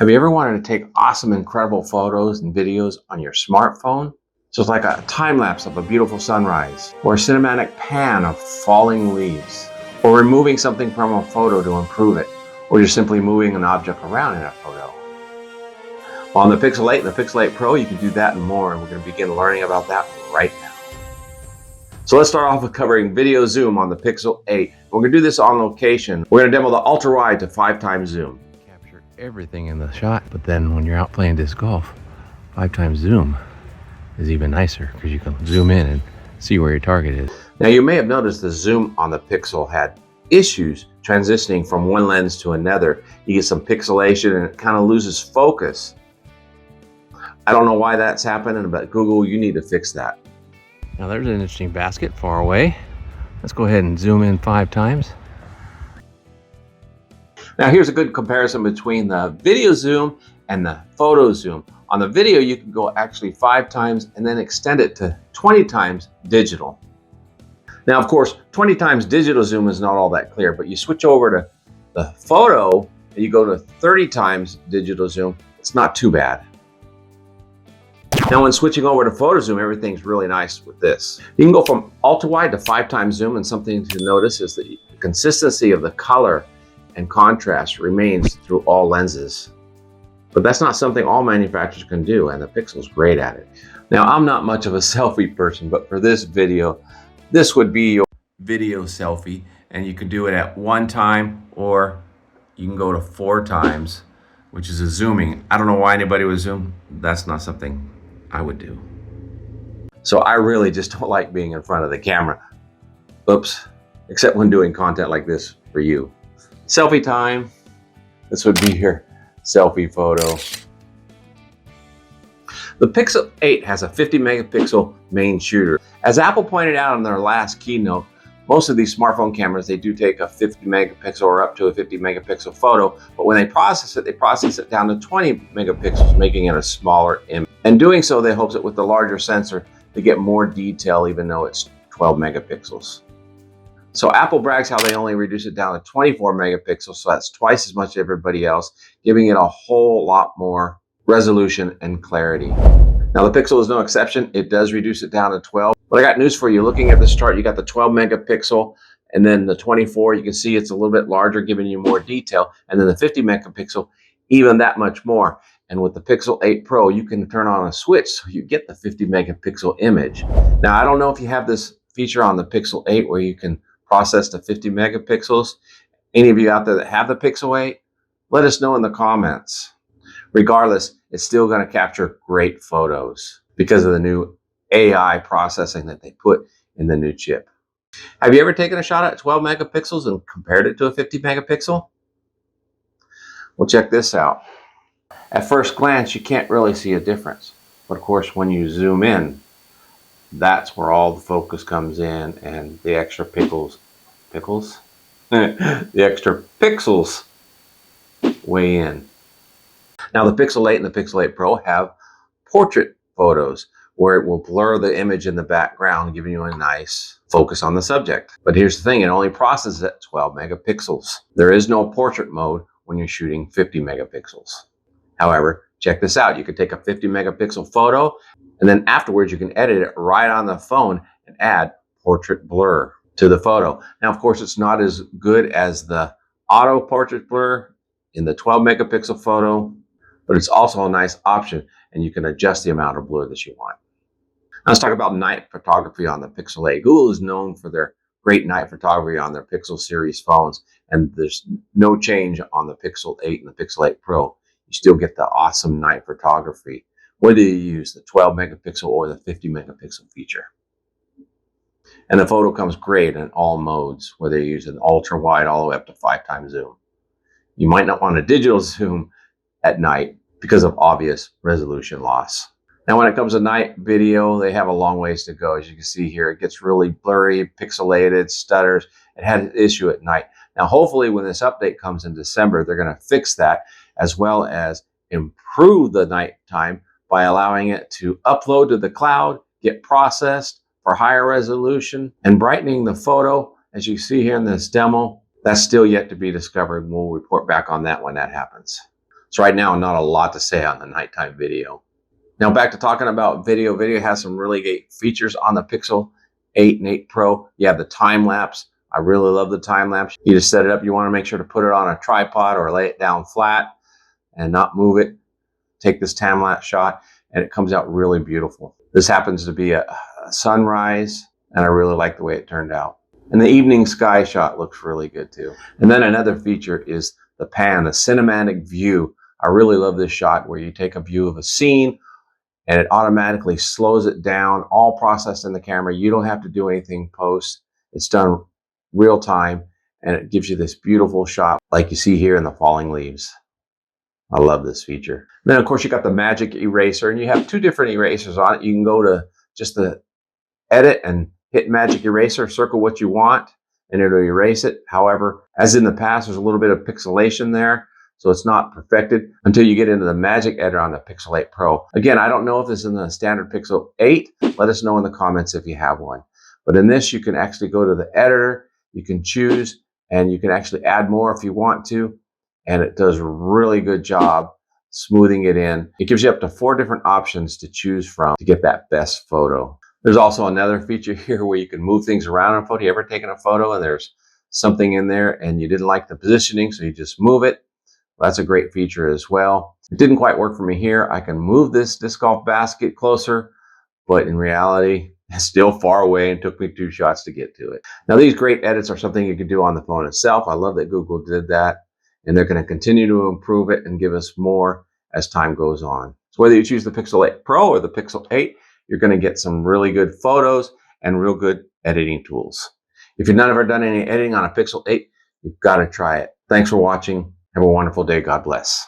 Have you ever wanted to take awesome, incredible photos and videos on your smartphone? So it's like a time lapse of a beautiful sunrise, or a cinematic pan of falling leaves, or removing something from a photo to improve it, or you're simply moving an object around in a photo. Well, on the Pixel 8 and the Pixel 8 Pro, you can do that and more, and we're going to begin learning about that right now. So let's start off with covering video zoom on the Pixel 8. We're going to do this on location. We're going to demo the ultra wide to 5x zoom. Capture everything in the shot, but then when you're out playing disc golf, 5x zoom is even nicer because you can zoom in and see where your target is. Now you may have noticed the zoom on the Pixel had issues transitioning from one lens to another. You get some pixelation and it kind of loses focus. I don't know why that's happening, but Google, you need to fix that. Now there's an interesting basket far away. Let's go ahead and zoom in 5x. Now here's a good comparison between the video zoom and the photo zoom. On the video, you can go actually 5x and then extend it to 20x digital. Now, of course, 20x digital zoom is not all that clear, but you switch over to the photo and you go to 30x digital zoom, it's not too bad. Now, when switching over to photo zoom, everything's really nice with this. You can go from ultra wide to 5x zoom, and something to notice is the consistency of the color and contrast remains through all lenses. But that's not something all manufacturers can do, and the Pixel's great at it. Now, I'm not much of a selfie person, but for this video, this would be your video selfie, and you can do it at 1 time, or you can go to 4x, which is a zooming. I don't know why anybody would zoom. That's not something I would do. So I really just don't like being in front of the camera. Oops, except when doing content like this for you. Selfie time. This would be your selfie photo. The Pixel 8 has a 50 megapixel main shooter. As Apple pointed out in their last keynote, most of these smartphone cameras, they do take a 50 megapixel or up to a 50 megapixel photo, but when they process it down to 20 megapixels, making it a smaller image. And doing so, they hope that with the larger sensor, they get more detail even though it's 12 megapixels. So Apple brags how they only reduce it down to 24 megapixels, so that's twice as much as everybody else, giving it a whole lot more resolution and clarity. Now the Pixel is no exception. It does reduce it down to 12. But I got news for you. Looking at this chart, you got the 12 megapixel and then the 24. You can see it's a little bit larger, giving you more detail. And then the 50 megapixel, even that much more. And with the Pixel 8 Pro, you can turn on a switch so you get the 50 megapixel image. Now, I don't know if you have this feature on the Pixel 8 where you can process to 50 megapixels. Any of you out there that have the Pixel 8, let us know in the comments. Regardless, it's still going to capture great photos because of the new AI processing that they put in the new chip. Have you ever taken a shot at 12 megapixels and compared it to a 50 megapixel? Well, check this out. At first glance, you can't really see a difference. But of course, when you zoom in, that's where all the focus comes in and the extra the extra pixels weigh in. Now the Pixel 8 and the Pixel 8 Pro have portrait photos where it will blur the image in the background, giving you a nice focus on the subject. But here's the thing, it only processes at 12 megapixels. There is no portrait mode when you're shooting 50 megapixels. However, check this out. You can take a 50 megapixel photo and then afterwards you can edit it right on the phone and add portrait blur to the photo. Now, of course, it's not as good as the auto portrait blur in the 12 megapixel photo, but it's also a nice option and you can adjust the amount of blur that you want. Now let's talk about night photography on the Pixel 8. Google is known for their great night photography on their Pixel series phones, and there's no change on the Pixel 8 and the Pixel 8 Pro. You still get the awesome night photography, whether you use the 12 megapixel or the 50 megapixel feature. And the photo comes great in all modes, whether you use an ultra wide all the way up to 5x zoom. You might not want a digital zoom at night because of obvious resolution loss. Now, when it comes to night video, they have a long ways to go. As you can see here, it gets really blurry, pixelated, stutters. It had an issue at night. Now, hopefully when this update comes in December, they're going to fix that as well as improve the nighttime by allowing it to upload to the cloud, get processed for higher resolution, and brightening the photo. As you see here in this demo, that's still yet to be discovered. We'll report back on that when that happens. So right now, not a lot to say on the nighttime video. Now back to talking about video. Video has some really great features on the Pixel 8 and 8 Pro. You have the time lapse. I really love the time lapse. You just set it up. You want to make sure to put it on a tripod or lay it down flat and not move it. Take this time lapse shot and it comes out really beautiful. This happens to be a sunrise and I really like the way it turned out. And the evening sky shot looks really good too. And then another feature is the pan, the cinematic view. I really love this shot where you take a view of a scene and it automatically slows it down, all processed in the camera. You don't have to do anything post. It's done real time and it gives you this beautiful shot like you see here in the falling leaves. I love this feature. Then of course you got the magic eraser and you have two different erasers on it. You can go to just the edit and hit magic eraser, circle what you want and it'll erase it. However, as in the past, there's a little bit of pixelation there. So it's not perfected until you get into the magic editor on the Pixel 8 Pro. Again, I don't know if this is in the standard Pixel 8. Let us know in the comments if you have one. But in this, you can actually go to the editor, you can choose, and you can actually add more if you want to. And it does a really good job smoothing it in. It gives you up to 4 different options to choose from to get that best photo. There's also another feature here where you can move things around in a photo. You ever taken a photo and there's something in there and you didn't like the positioning, so you just move it? Well, that's a great feature as well. It didn't quite work for me here. I can move this disc golf basket closer, but in reality, it's still far away and took me 2 shots to get to it. Now, these great edits are something you can do on the phone itself. I love that Google did that, and they're going to continue to improve it and give us more as time goes on. So whether you choose the Pixel 8 Pro or the Pixel 8, you're going to get some really good photos and real good editing tools. If you've never done any editing on a Pixel 8, you've got to try it. Thanks for watching. Have a wonderful day. God bless.